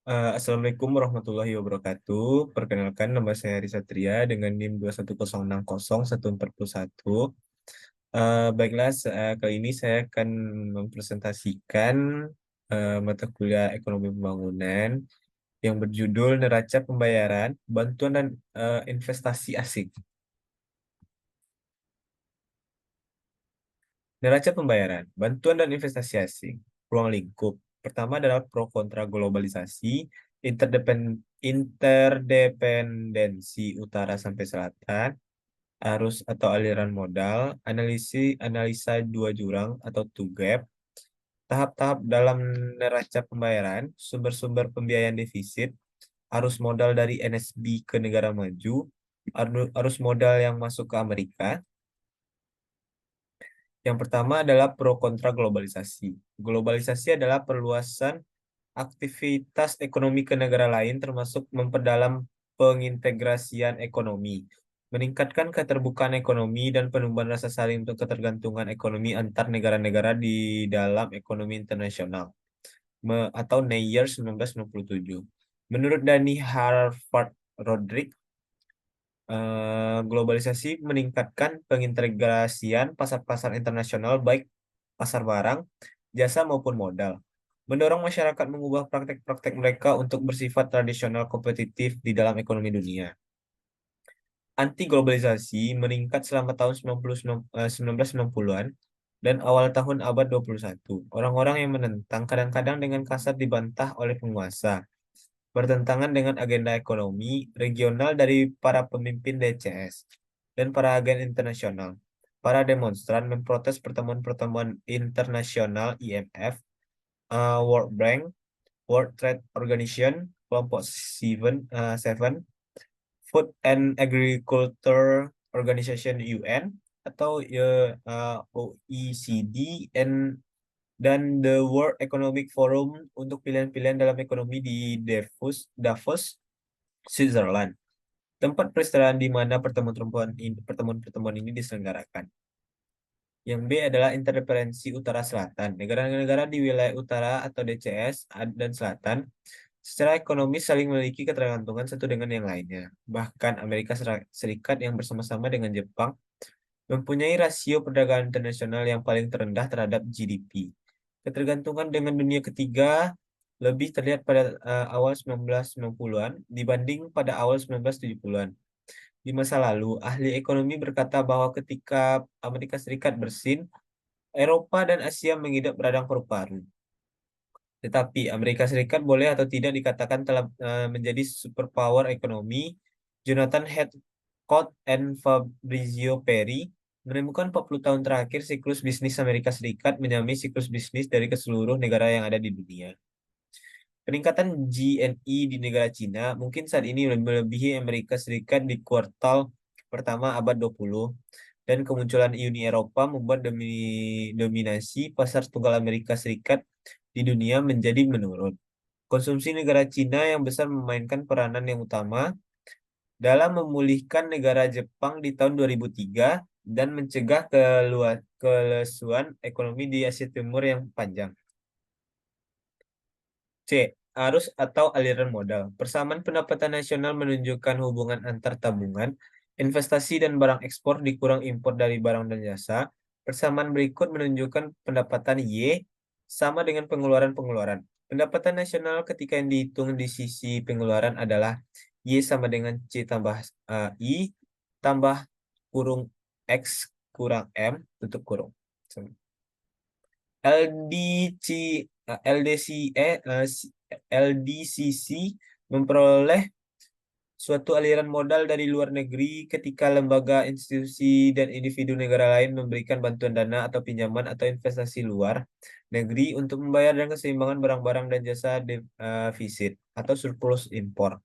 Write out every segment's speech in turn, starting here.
Assalamualaikum warahmatullahi wabarakatuh. Perkenalkan, nama saya Ari Satria dengan NIM 210601441. Baiklah, kali ini saya akan mempresentasikan mata kuliah Ekonomi Pembangunan yang berjudul Neraca Pembayaran, Bantuan dan Investasi Asing. Neraca pembayaran, bantuan dan investasi asing, ruang lingkup. Pertama adalah pro kontra globalisasi, interdependensi utara sampai selatan, arus atau aliran modal, analisa dua jurang atau two gap, tahap-tahap dalam neraca pembayaran, sumber-sumber pembiayaan defisit, arus modal dari NSB ke negara maju, arus modal yang masuk ke Amerika. Yang pertama adalah pro kontra globalisasi. Globalisasi adalah perluasan aktivitas ekonomi ke negara lain termasuk memperdalam pengintegrasian ekonomi, meningkatkan keterbukaan ekonomi dan penumbuhan rasa saling untuk ketergantungan ekonomi antar negara-negara di dalam ekonomi internasional atau Neyer 1997. Menurut Dani Harvard Rodrik, globalisasi meningkatkan pengintegrasian pasar-pasar internasional baik pasar barang, jasa maupun modal. Mendorong masyarakat mengubah praktek-praktek mereka untuk bersifat tradisional kompetitif di dalam ekonomi dunia. Anti globalisasi meningkat selama tahun 1990-an dan awal tahun abad 21. Orang-orang yang menentang kadang-kadang dengan kasar dibantah oleh penguasa, bertentangan dengan agenda ekonomi regional dari para pemimpin DCS dan para agen internasional. Para demonstran memprotes pertemuan-pertemuan internasional IMF, World Bank, World Trade Organization, kelompok Seven, Food and Agriculture Organization UN atau OECD dan The World Economic Forum untuk pilihan-pilihan dalam ekonomi di Davos, Switzerland. Tempat peristirahatan di mana pertemuan-pertemuan ini diselenggarakan. Yang B adalah interferensi utara-selatan. Negara-negara di wilayah utara atau DCS dan selatan secara ekonomis saling memiliki ketergantungan satu dengan yang lainnya. Bahkan Amerika Serikat yang bersama-sama dengan Jepang mempunyai rasio perdagangan internasional yang paling terendah terhadap GDP. Ketergantungan dengan dunia ketiga lebih terlihat pada awal 1990-an dibanding pada awal 1970-an. Di masa lalu, ahli ekonomi berkata bahwa ketika Amerika Serikat bersin, Eropa dan Asia mengidap radang paru-paru. Tetapi Amerika Serikat boleh atau tidak dikatakan telah menjadi superpower ekonomi. Jonathan Heathcote and Fabrizio Perry menemukan 40 tahun terakhir siklus bisnis Amerika Serikat menyamai siklus bisnis dari keseluruh negara yang ada di dunia. Peningkatan GNI di negara Cina mungkin saat ini melebihi Amerika Serikat di kuartal pertama abad 20 dan kemunculan Uni Eropa membuat dominasi pasar tunggal Amerika Serikat di dunia menjadi menurun. Konsumsi negara Cina yang besar memainkan peranan yang utama dalam memulihkan negara Jepang di tahun 2003 dan mencegah kelesuan ekonomi di Asia Timur yang panjang. C. Arus atau aliran modal. Persamaan pendapatan nasional menunjukkan hubungan antar tabungan, investasi dan barang ekspor dikurang impor dari barang dan jasa. Persamaan berikut menunjukkan pendapatan Y sama dengan pengeluaran-pengeluaran. Pendapatan nasional ketika yang dihitung di sisi pengeluaran adalah Y sama dengan C tambah I tambah kurung X kurang M tutup kurung. LDC, LDCC memperoleh suatu aliran modal dari luar negeri ketika lembaga, institusi, dan individu negara lain memberikan bantuan dana atau pinjaman atau investasi luar negeri untuk membayar dan keseimbangan barang-barang dan jasa defisit atau surplus impor.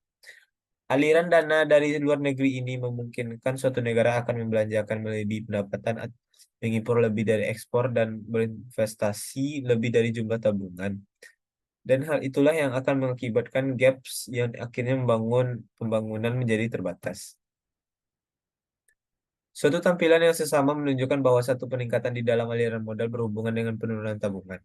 Aliran dana dari luar negeri ini memungkinkan suatu negara akan membelanjakan melebihi pendapatan, mengimpor lebih dari ekspor, dan berinvestasi lebih dari jumlah tabungan. Dan hal itulah yang akan mengakibatkan gaps yang akhirnya membangun pembangunan menjadi terbatas. Suatu tampilan yang sesama menunjukkan bahwa satu peningkatan di dalam aliran modal berhubungan dengan penurunan tabungan.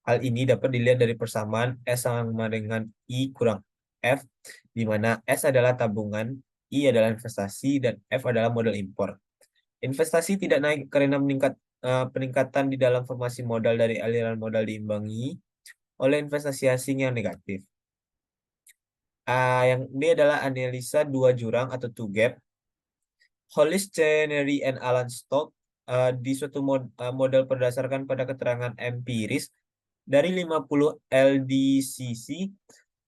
Hal ini dapat dilihat dari persamaan S sama dengan I kurang F, di mana S adalah tabungan, I adalah investasi, dan F adalah modal impor. Investasi tidak naik karena peningkatan di dalam formasi modal dari aliran modal diimbangi oleh investasi asing yang negatif. Yang B adalah analisa dua jurang atau two gap. Hollis, Chenery, and Alan Stock di suatu model berdasarkan pada keterangan empiris dari 50 LDCC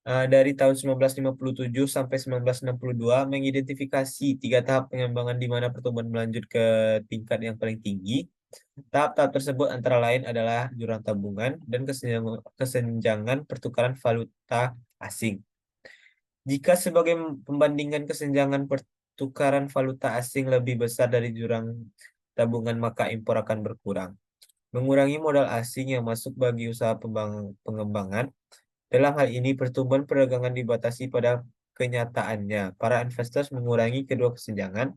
dari tahun 1957 sampai 1962 mengidentifikasi tiga tahap pengembangan di mana pertumbuhan melanjut ke tingkat yang paling tinggi. Tahap-tahap tersebut antara lain adalah jurang tabungan dan kesenjangan pertukaran valuta asing. Jika sebagai pembandingan kesenjangan pertukaran valuta asing lebih besar dari jurang tabungan, maka impor akan berkurang. Mengurangi modal asing yang masuk bagi usaha pengembangan. Dalam hal ini, pertumbuhan perdagangan dibatasi pada kenyataannya. Para investor mengurangi kedua kesenjangan,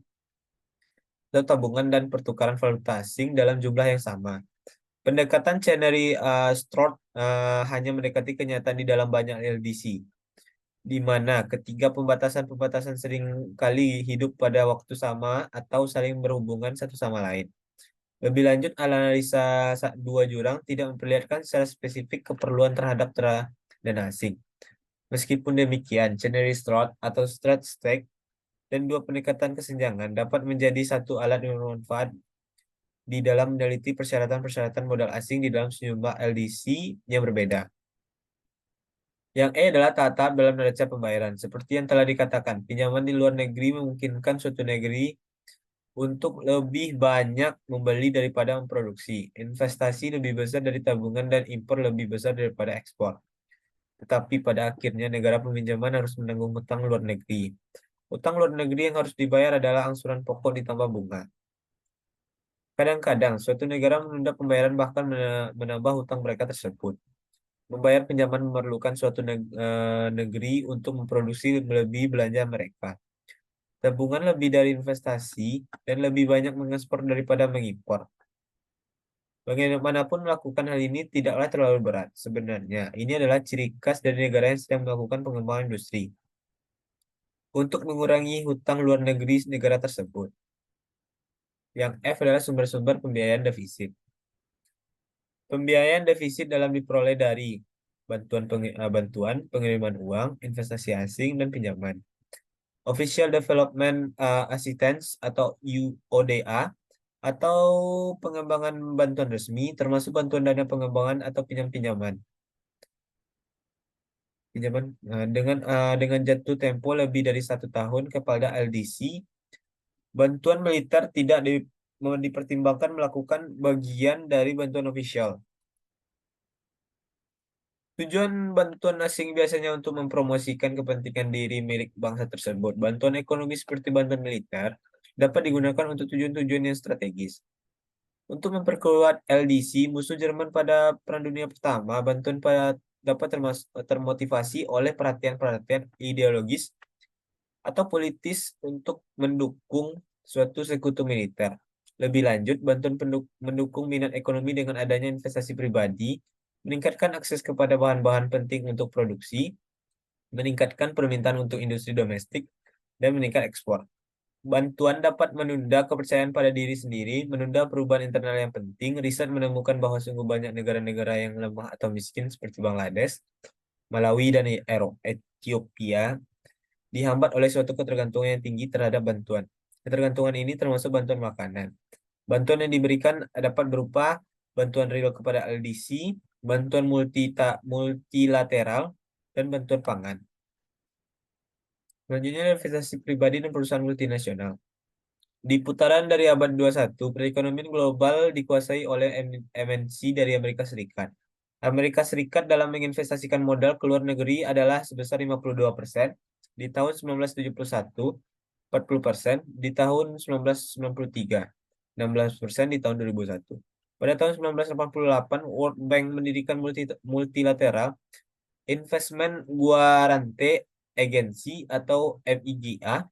tabungan dan pertukaran valuta asing dalam jumlah yang sama. Pendekatan Chenery Stroud hanya mendekati kenyataan di dalam banyak LDC, di mana ketiga pembatasan-pembatasan sering kali hidup pada waktu sama atau saling berhubungan satu sama lain. Lebih lanjut, analisa dua jurang tidak memperlihatkan secara spesifik keperluan terhadap dana asing. Meskipun demikian, Chenery Stroud atau Stroud Stack dan dua pendekatan kesenjangan dapat menjadi satu alat yang bermanfaat di dalam meneliti persyaratan-persyaratan modal asing di dalam sejumlah LDC yang berbeda. Yang E adalah tahap dalam neraca pembayaran. Seperti yang telah dikatakan, pinjaman di luar negeri memungkinkan suatu negeri untuk lebih banyak membeli daripada memproduksi. Investasi lebih besar dari tabungan dan impor lebih besar daripada ekspor. Tetapi pada akhirnya negara peminjaman harus menanggung hutang luar negeri. Hutang luar negeri yang harus dibayar adalah angsuran pokok ditambah bunga. Kadang-kadang suatu negara menunda pembayaran bahkan menambah hutang mereka tersebut. Membayar pinjaman memerlukan suatu negeri untuk memproduksi lebih belanja mereka. Tabungan lebih dari investasi dan lebih banyak mengekspor daripada mengimpor. Bagaimanapun melakukan hal ini tidaklah terlalu berat. Sebenarnya, ini adalah ciri khas dari negara yang sedang melakukan pengembangan industri untuk mengurangi hutang luar negeri negara tersebut. Yang F adalah sumber-sumber pembiayaan defisit. Pembiayaan defisit dalam diperoleh dari bantuan, pengiriman uang, investasi asing, dan pinjaman. Official Development Assistance atau UODA atau pengembangan bantuan resmi termasuk bantuan dana pengembangan atau pinjaman-pinjaman. Dengan jatuh tempo lebih dari 1 tahun kepada LDC, bantuan militer tidak dipertimbangkan melakukan bagian dari bantuan ofisial. Tujuan bantuan asing biasanya untuk mempromosikan kepentingan diri milik bangsa tersebut. Bantuan ekonomi seperti bantuan militer dapat digunakan untuk tujuan-tujuan yang strategis. Untuk memperkuat LDC, musuh Jerman pada Perang Dunia Pertama, bantuan dapat termotivasi oleh perhatian-perhatian ideologis atau politis untuk mendukung suatu sekutu militer. Lebih lanjut, bantuan mendukung minat ekonomi dengan adanya investasi pribadi, meningkatkan akses kepada bahan-bahan penting untuk produksi, meningkatkan permintaan untuk industri domestik, dan meningkat ekspor. Bantuan dapat menunda kepercayaan pada diri sendiri, menunda perubahan internal yang penting. Riset menemukan bahwa sungguh banyak negara-negara yang lemah atau miskin seperti Bangladesh, Malawi, dan Ethiopia dihambat oleh suatu ketergantungan yang tinggi terhadap bantuan. Ketergantungan ini termasuk bantuan makanan. Bantuan yang diberikan dapat berupa bantuan real kepada LDC, bantuan multilateral, dan bantuan pangan. Selanjutnya, investasi pribadi dan perusahaan multinasional. Di putaran dari abad 21, perekonomian global dikuasai oleh MNC dari Amerika Serikat. Amerika Serikat dalam menginvestasikan modal ke luar negeri adalah sebesar 52% di tahun 1971, 40% di tahun 1993, 16% di tahun 2001. Pada tahun 1988, World Bank mendirikan multilateral Investment Guarantee Agency atau MIGA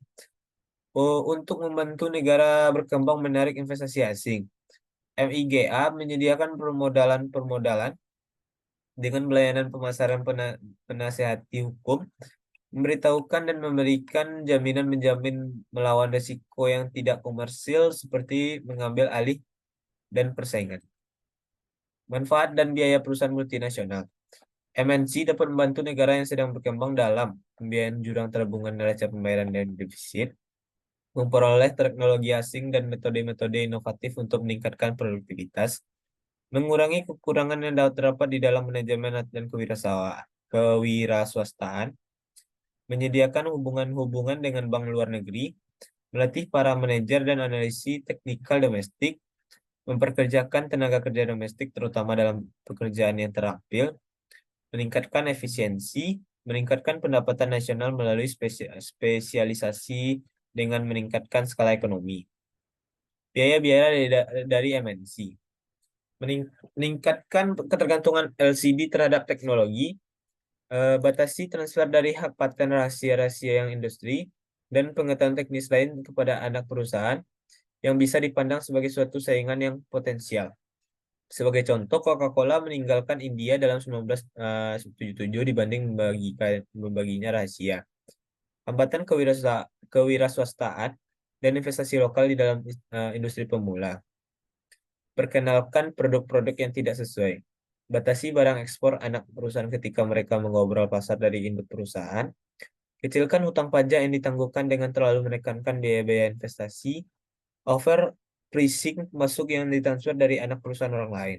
untuk membantu negara berkembang menarik investasi asing. MIGA menyediakan permodalan dengan pelayanan pemasaran penasihati hukum, memberitahukan dan memberikan jaminan menjamin melawan risiko yang tidak komersil seperti mengambil alih dan persaingan. Manfaat dan biaya perusahaan multinasional. MNC dapat membantu negara yang sedang berkembang dalam pembiayaan jurang tabungan neraca pembayaran dan defisit, memperoleh teknologi asing dan metode-metode inovatif untuk meningkatkan produktivitas, mengurangi kekurangan yang terdapat di dalam manajemen dan kewirausahaan, menyediakan hubungan-hubungan dengan bank luar negeri, melatih para manajer dan analisi teknikal domestik, memperkerjakan tenaga kerja domestik terutama dalam pekerjaan yang terampil, meningkatkan efisiensi, meningkatkan pendapatan nasional melalui spesialisasi dengan meningkatkan skala ekonomi. Biaya-biaya dari MNC. Meningkatkan ketergantungan LCD terhadap teknologi, batasi transfer dari hak paten rahasia-rahasia yang industri, dan pengetahuan teknis lain kepada anak perusahaan yang bisa dipandang sebagai suatu saingan yang potensial. Sebagai contoh, Coca-Cola meninggalkan India dalam 1977 dibanding membaginya rahasia. Hambatan kewirausahaan dan investasi lokal di dalam industri pemula. Perkenalkan produk-produk yang tidak sesuai. Batasi barang ekspor anak perusahaan ketika mereka mengobrol pasar dari induk perusahaan. Kecilkan hutang pajak yang ditangguhkan dengan terlalu menekankan biaya-biaya investasi. Overpricing masuk yang ditransfer dari anak perusahaan orang lain.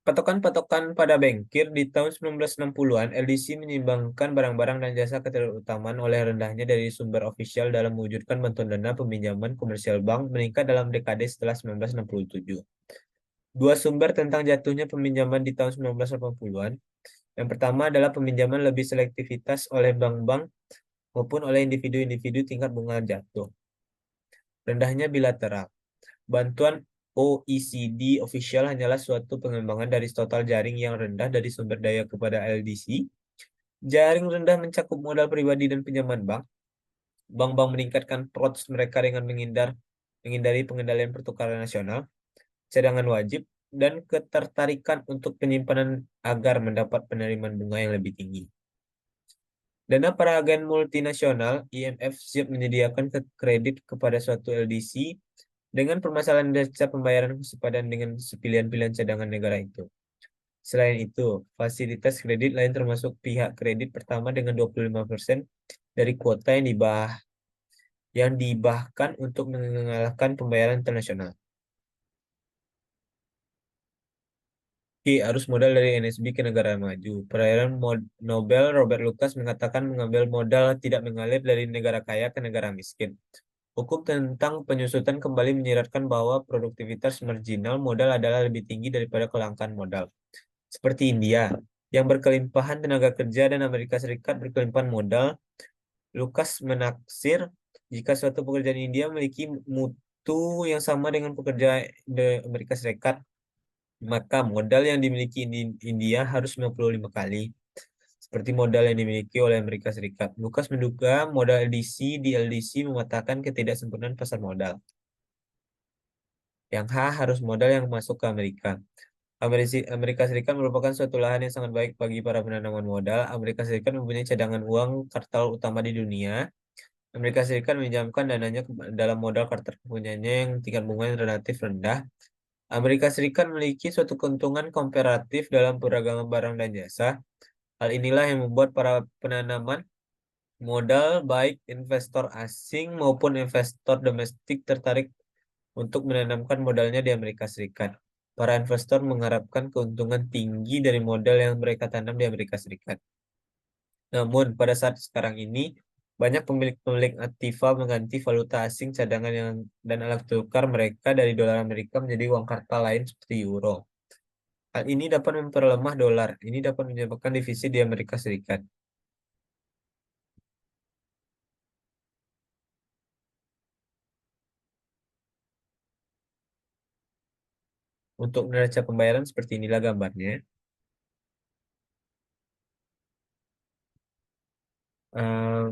Patokan-patokan pada bankir di tahun 1960-an, LDC menyimbangkan barang-barang dan jasa keterutamaan oleh rendahnya dari sumber ofisial dalam mewujudkan bantuan dana peminjaman komersial bank meningkat dalam dekade setelah 1967. Dua sumber tentang jatuhnya peminjaman di tahun 1980-an. Yang pertama adalah peminjaman lebih selektivitas oleh bank-bank maupun oleh individu-individu tingkat bunga jatuh. Rendahnya bilateral. Bantuan OECD official hanyalah suatu pengembangan dari total jaring yang rendah dari sumber daya kepada LDC. Jaring rendah mencakup modal pribadi dan pinjaman bank. Bank-bank meningkatkan approach mereka dengan menghindari pengendalian pertukaran nasional, cadangan wajib, dan ketertarikan untuk penyimpanan agar mendapat penerimaan bunga yang lebih tinggi. Dana para agen multinasional, IMF siap menyediakan kredit kepada suatu LDC dengan permasalahan neraca pembayaran sepadan dengan pilihan-pilihan cadangan negara itu. Selain itu, fasilitas kredit lain termasuk pihak kredit pertama dengan 25% dari kuota yang dibahkan untuk mengalahkan pembayaran internasional. Arus modal dari NSB ke negara maju. Perairan Nobel Robert Lucas mengatakan mengambil modal tidak mengalir dari negara kaya ke negara miskin. Hukum tentang penyusutan kembali menyiratkan bahwa produktivitas marginal modal adalah lebih tinggi daripada kelangkaan modal. Seperti India, yang berkelimpahan tenaga kerja dan Amerika Serikat berkelimpahan modal, Lucas menaksir jika suatu pekerjaan India memiliki mutu yang sama dengan pekerja di Amerika Serikat, maka modal yang dimiliki India harus 95 kali seperti modal yang dimiliki oleh Amerika Serikat. Lucas menduga modal LDC di LDC mematahkan ketidaksempurnaan pasar modal. Yang H harus modal yang masuk ke Amerika. Amerika Serikat merupakan suatu lahan yang sangat baik bagi para penanaman modal. Amerika Serikat mempunyai cadangan uang kartal utama di dunia. Amerika Serikat meminjamkan dananya dalam modal kartal punyanya yang tingkat bunga yang relatif rendah. Amerika Serikat memiliki suatu keuntungan komparatif dalam perdagangan barang dan jasa. Hal inilah yang membuat para penanaman modal baik investor asing maupun investor domestik tertarik untuk menanamkan modalnya di Amerika Serikat. Para investor mengharapkan keuntungan tinggi dari modal yang mereka tanam di Amerika Serikat. Namun, pada saat sekarang ini, banyak pemilik-pemilik aktiva mengganti valuta asing cadangan dan alat tukar mereka dari dolar Amerika menjadi uang kartal lain seperti euro. Hal ini dapat memperlemah dolar. Ini dapat menyebabkan defisit di Amerika Serikat. Untuk neraca pembayaran seperti inilah gambarnya. Eh,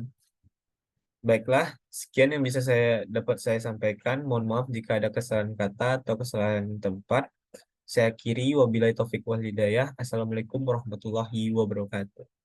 Baiklah, sekian yang bisa saya sampaikan. Mohon maaf jika ada kesalahan kata atau kesalahan tempat. Saya akhiri wabillahi taufik wal hidayah. Assalamualaikum warahmatullahi wabarakatuh.